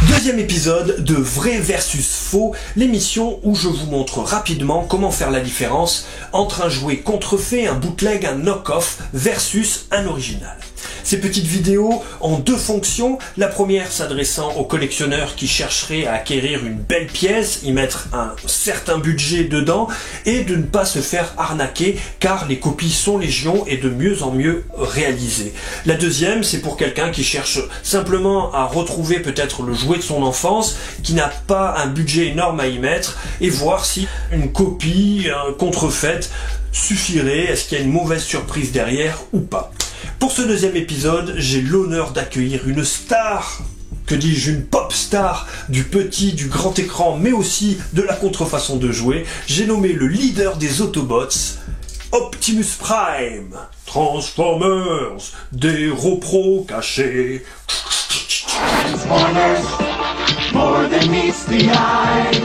Deuxième épisode de Vrai versus Faux, l'émission où je vous montre rapidement comment faire la différence entre un jouet contrefait, un bootleg, un knock-off versus un original. Ces petites vidéos ont deux fonctions, la première s'adressant aux collectionneurs qui chercheraient à acquérir une belle pièce, y mettre un certain budget dedans et de ne pas se faire arnaquer car les copies sont légion et de mieux en mieux réalisées. La deuxième, c'est pour quelqu'un qui cherche simplement à retrouver peut-être le jouet de son enfance, qui n'a pas un budget énorme à y mettre et voir si une copie contrefaite suffirait, est-ce qu'il y a une mauvaise surprise derrière ou pas. Pour ce deuxième épisode, j'ai l'honneur d'accueillir une star, que dis-je, une pop star du petit, du grand écran, mais aussi de la contrefaçon de jouets. J'ai nommé le leader des Autobots, Optimus Prime. Transformers, des repros cachés. Transformers, more than meets the eye.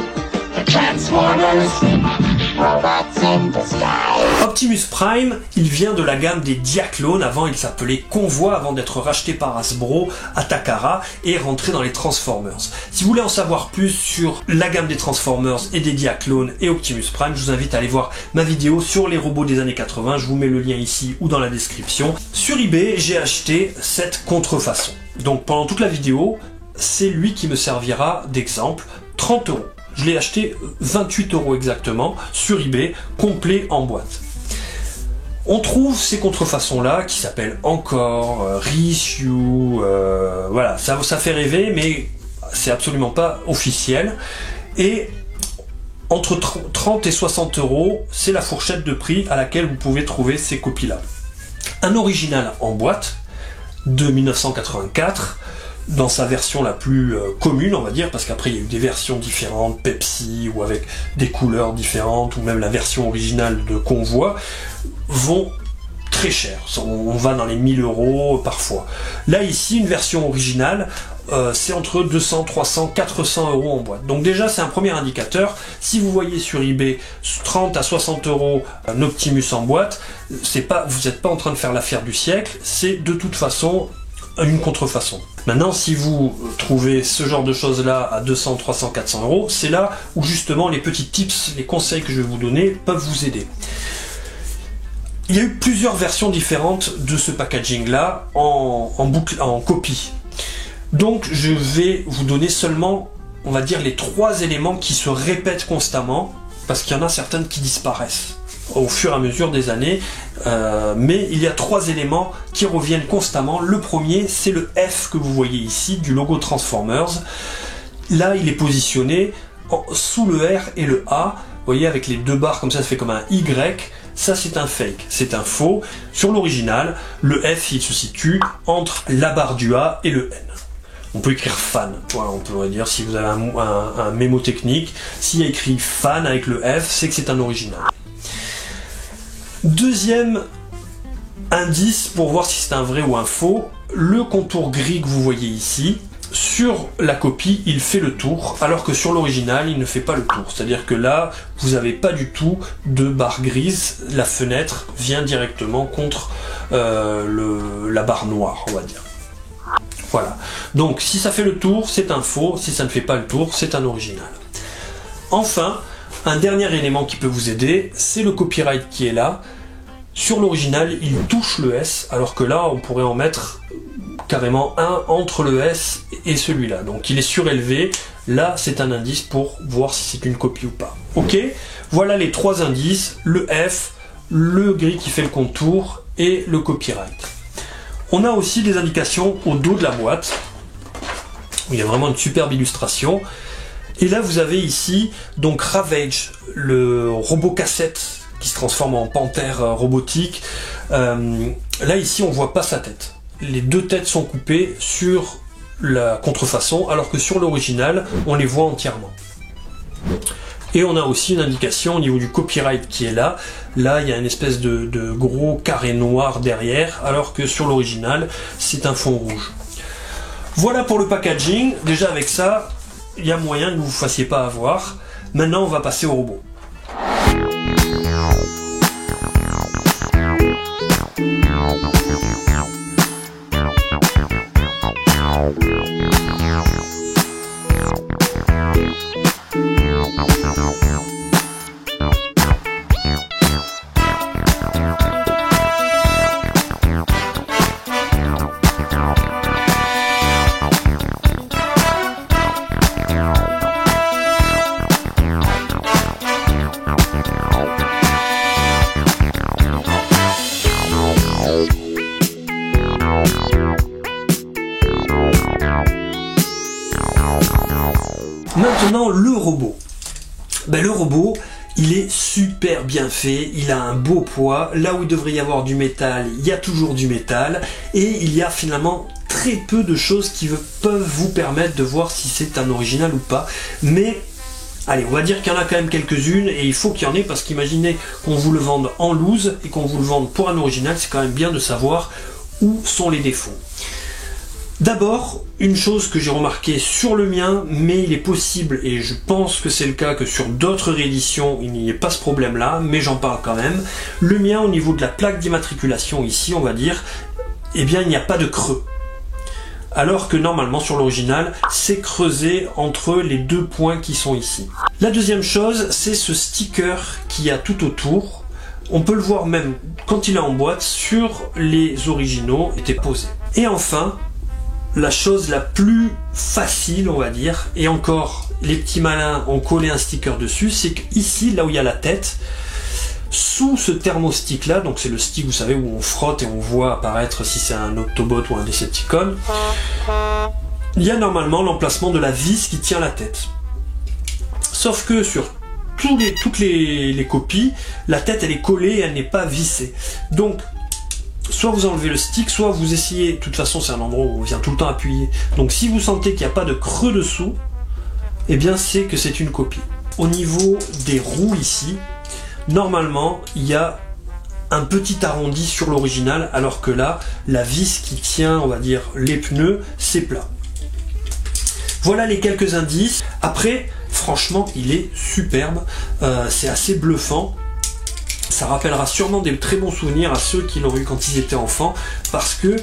The Transformers, robots in disguise. Optimus Prime, il vient de la gamme des Diaclones, avant il s'appelait Convoi, avant d'être racheté par Hasbro à Takara et rentré dans les Transformers. Si vous voulez en savoir plus sur la gamme des Transformers et des Diaclones et Optimus Prime, je vous invite à aller voir ma vidéo sur les robots des années 80, je vous mets le lien ici ou dans la description. Sur eBay, j'ai acheté cette contrefaçon. Donc pendant toute la vidéo, c'est lui qui me servira d'exemple, 30 €. Je l'ai acheté 28 € exactement sur eBay, complet en boîte. On trouve ces contrefaçons-là qui s'appellent encore Reissue, voilà, ça fait rêver, mais c'est absolument pas officiel. Et entre 30 et 60 €, c'est la fourchette de prix à laquelle vous pouvez trouver ces copies-là. Un original en boîte de 1984, dans sa version la plus commune, on va dire, parce qu'après il y a eu des versions différentes, Pepsi, ou avec des couleurs différentes, ou même la version originale de Convoi, vont très cher. On va dans les 1000 € parfois. Là, ici, une version originale, c'est entre 200, 300, 400 € en boîte. Donc déjà, c'est un premier indicateur. Si vous voyez sur eBay 30 à 60 € un Optimus en boîte, vous n'êtes pas en train de faire l'affaire du siècle, c'est de toute façon une contrefaçon. Maintenant, si vous trouvez ce genre de choses-là à 200, 300, 400 €, c'est là où justement les petits tips, les conseils que je vais vous donner peuvent vous aider. Il y a eu plusieurs versions différentes de ce packaging-là en copie. Donc, je vais vous donner seulement, on va dire, les 3 éléments qui se répètent constamment, parce qu'il y en a certaines qui disparaissent au fur et à mesure des années, mais il y a 3 éléments qui reviennent constamment. Le premier, c'est le F que vous voyez ici, du logo Transformers. Là, il est positionné sous le R et le A. Vous voyez, avec les 2 barres comme ça fait comme un Y. Ça, c'est un fake, c'est un faux. Sur l'original, le F, il se situe entre la barre du A et le N. On peut écrire fan, voilà, on pourrait dire, si vous avez un mémo technique, s'il y a écrit fan avec le F, c'est que c'est un original. Deuxième indice pour voir si c'est un vrai ou un faux, le contour gris que vous voyez ici, sur la copie il fait le tour, alors que sur l'original il ne fait pas le tour. C'est-à-dire que là, vous n'avez pas du tout de barre grise, la fenêtre vient directement contre la barre noire, on va dire. Voilà. Donc si ça fait le tour, c'est un faux, si ça ne fait pas le tour, c'est un original. Enfin, un dernier élément qui peut vous aider, c'est le copyright qui est là. Sur l'original, il touche le S, alors que là, on pourrait en mettre carrément un entre le S et celui-là. Donc il est surélevé. Là, c'est un indice pour voir si c'est une copie ou pas. Ok, voilà les 3 indices, le F, le gris qui fait le contour et le copyright. On a aussi des indications au dos de la boîte, où il y a vraiment une superbe illustration. Et là, vous avez ici donc Ravage, le robot cassette qui se transforme en panthère robotique. Là, ici, on voit pas sa tête. Les 2 têtes sont coupées sur la contrefaçon, alors que sur l'original, on les voit entièrement. Et on a aussi une indication au niveau du copyright qui est là. Là, il y a une espèce de gros carré noir derrière, alors que sur l'original, c'est un fond rouge. Voilà pour le packaging. Déjà, avec ça, il y a moyen que vous ne vous fassiez pas avoir. Maintenant, on va passer au robot. Maintenant, le robot. Le robot, il est super bien fait, il a un beau poids, là où il devrait y avoir du métal, il y a toujours du métal, et il y a finalement très peu de choses qui peuvent vous permettre de voir si c'est un original ou pas, mais allez, on va dire qu'il y en a quand même quelques-unes, et il faut qu'il y en ait, parce qu'imaginez qu'on vous le vende en loose, et qu'on vous le vende pour un original, c'est quand même bien de savoir où sont les défauts. D'abord, une chose que j'ai remarqué sur le mien, mais il est possible, et je pense que c'est le cas que sur d'autres rééditions, il n'y ait pas ce problème-là, mais j'en parle quand même. Le mien, au niveau de la plaque d'immatriculation ici, on va dire, eh bien il n'y a pas de creux. Alors que normalement sur l'original, c'est creusé entre les deux points qui sont ici. La deuxième chose, c'est ce sticker qu'il y a tout autour. On peut le voir même quand il est en boîte, sur les originaux était posé. Et enfin, la chose la plus facile, on va dire, et encore, les petits malins ont collé un sticker dessus, c'est qu'ici, là où il y a la tête, sous ce thermostick là, donc c'est le stick, vous savez, où on frotte et on voit apparaître si c'est un Autobot ou un Decepticon, il y a normalement l'emplacement de la vis qui tient la tête. Sauf que sur toutes les copies, la tête elle est collée et elle n'est pas vissée. Donc, soit vous enlevez le stick, soit vous essayez, de toute façon c'est un endroit où on vient tout le temps appuyer, donc si vous sentez qu'il n'y a pas de creux dessous, eh bien c'est que c'est une copie. Au niveau des roues ici, normalement il y a un petit arrondi sur l'original, alors que là, la vis qui tient, on va dire, les pneus, c'est plat. Voilà les quelques indices. Après, franchement, il est superbe, c'est assez bluffant. Ça rappellera sûrement des très bons souvenirs à ceux qui l'ont eu quand ils étaient enfants, parce que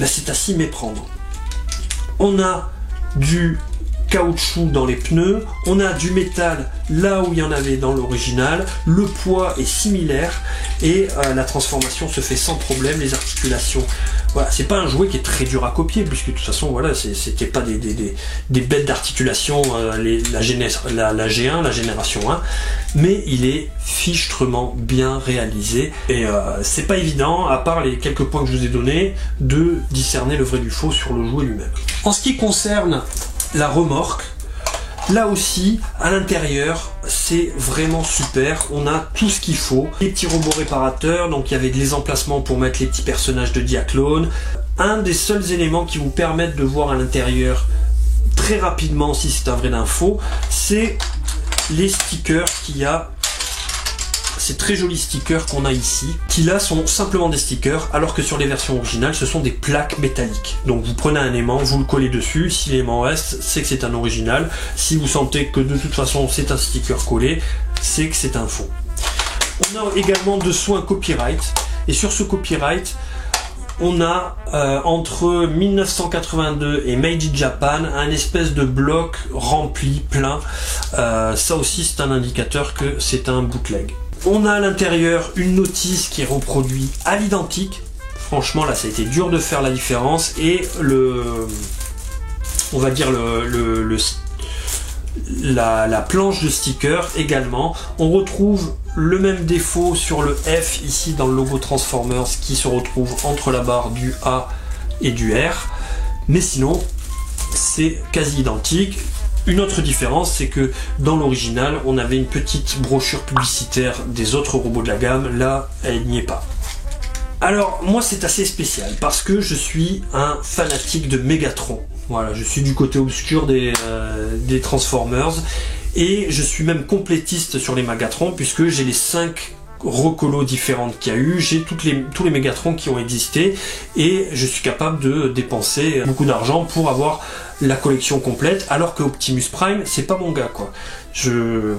c'est à s'y méprendre. On a du caoutchouc dans les pneus, on a du métal là où il y en avait dans l'original, le poids est similaire et la transformation se fait sans problème, les articulations. Voilà, c'est pas un jouet qui est très dur à copier, puisque de toute façon, voilà, c'était pas des bêtes d'articulation, la G1, la génération 1, mais il est fichtrement bien réalisé, et c'est pas évident, à part les quelques points que je vous ai donnés, de discerner le vrai du faux sur le jouet lui-même. En ce qui concerne la remorque, là aussi, à l'intérieur, c'est vraiment super. On a tout ce qu'il faut. Les petits robots réparateurs, donc il y avait des emplacements pour mettre les petits personnages de Diaclone. Un des seuls éléments qui vous permettent de voir à l'intérieur très rapidement si c'est un vrai d'un faux, c'est les stickers qu'il y a. Ces très jolis stickers qu'on a ici, qui là sont simplement des stickers, alors que sur les versions originales, ce sont des plaques métalliques. Donc vous prenez un aimant, vous le collez dessus, si l'aimant reste, c'est que c'est un original. Si vous sentez que de toute façon c'est un sticker collé, c'est que c'est un faux. On a également dessous un copyright, et sur ce copyright, on a entre 1982 et Made in Japan un espèce de bloc rempli, plein. Ça aussi c'est un indicateur que c'est un bootleg. On a à l'intérieur une notice qui est reproduite à l'identique. Franchement là ça a été dur de faire la différence, et on va dire la planche de sticker également. On retrouve le même défaut sur le F ici dans le logo Transformers, qui se retrouve entre la barre du A et du R, mais sinon c'est quasi identique. Une autre différence, c'est que dans l'original, on avait une petite brochure publicitaire des autres robots de la gamme, là, elle n'y est pas. Alors, moi, c'est assez spécial, parce que je suis un fanatique de Megatron. Voilà, je suis du côté obscur des Transformers, et je suis même complétiste sur les Megatron, puisque j'ai les 5 recolos différentes qu'il y a eu, j'ai tous les Megatrons qui ont existé, et je suis capable de dépenser beaucoup d'argent pour avoir la collection complète, alors que Optimus Prime, c'est pas mon gars, quoi.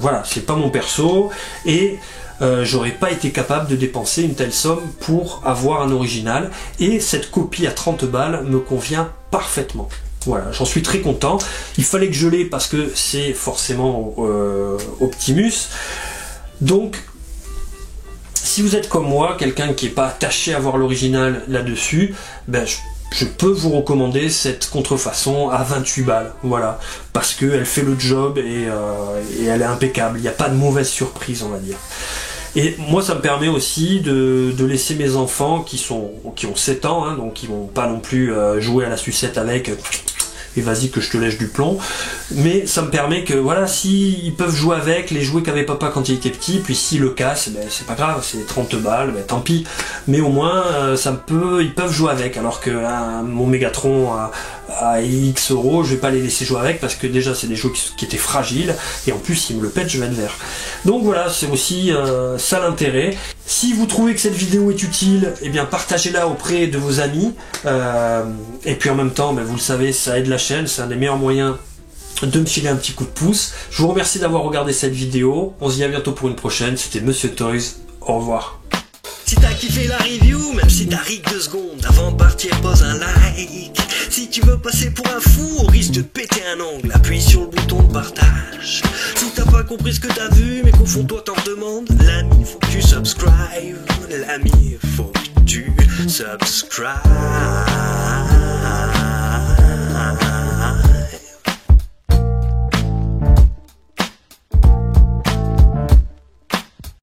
Voilà, c'est pas mon perso, et j'aurais pas été capable de dépenser une telle somme pour avoir un original, et cette copie à 30 balles me convient parfaitement. Voilà, j'en suis très content. Il fallait que je l'ai parce que c'est forcément Optimus, donc si vous êtes comme moi, quelqu'un qui n'est pas attaché à voir l'original là-dessus, je peux vous recommander cette contrefaçon à 28 balles, voilà, parce qu'elle fait le job et elle est impeccable, il n'y a pas de mauvaise surprise, on va dire. Et moi ça me permet aussi de laisser mes enfants qui ont 7 ans, hein, donc ils vont pas non plus jouer à la sucette avec, et vas-y que je te lèche du plomb. Mais ça me permet que voilà, si ils peuvent jouer avec les jouets qu'avait papa quand il était petit, puis s'il le casse, ben, c'est pas grave, c'est 30 balles, ben, tant pis. Mais au moins ils peuvent jouer avec, alors que mon Megatron à X euros, je vais pas les laisser jouer avec parce que déjà c'est des jeux qui étaient fragiles et en plus s'ils me le pètent je vais être vert. Donc voilà, c'est aussi ça l'intérêt. Si vous trouvez que cette vidéo est utile, eh bien partagez-la auprès de vos amis et puis en même temps, ben, vous le savez, ça aide la chaîne, c'est un des meilleurs moyens de me filer un petit coup de pouce. Je vous remercie d'avoir regardé cette vidéo, on se dit à bientôt pour une prochaine, c'était Monsieur Toys, au revoir. Si t'as kiffé la review, même si t'as rig 2 secondes, avant de partir pose un like. Si tu veux passer pour un fou, au risque de te péter un ongle, appuie sur le bouton de partage. Si t'as pas compris ce que t'as vu, mais qu'au fond toi t'en demandes, l'ami faut que tu subscribes. L'ami faut que tu subscribes.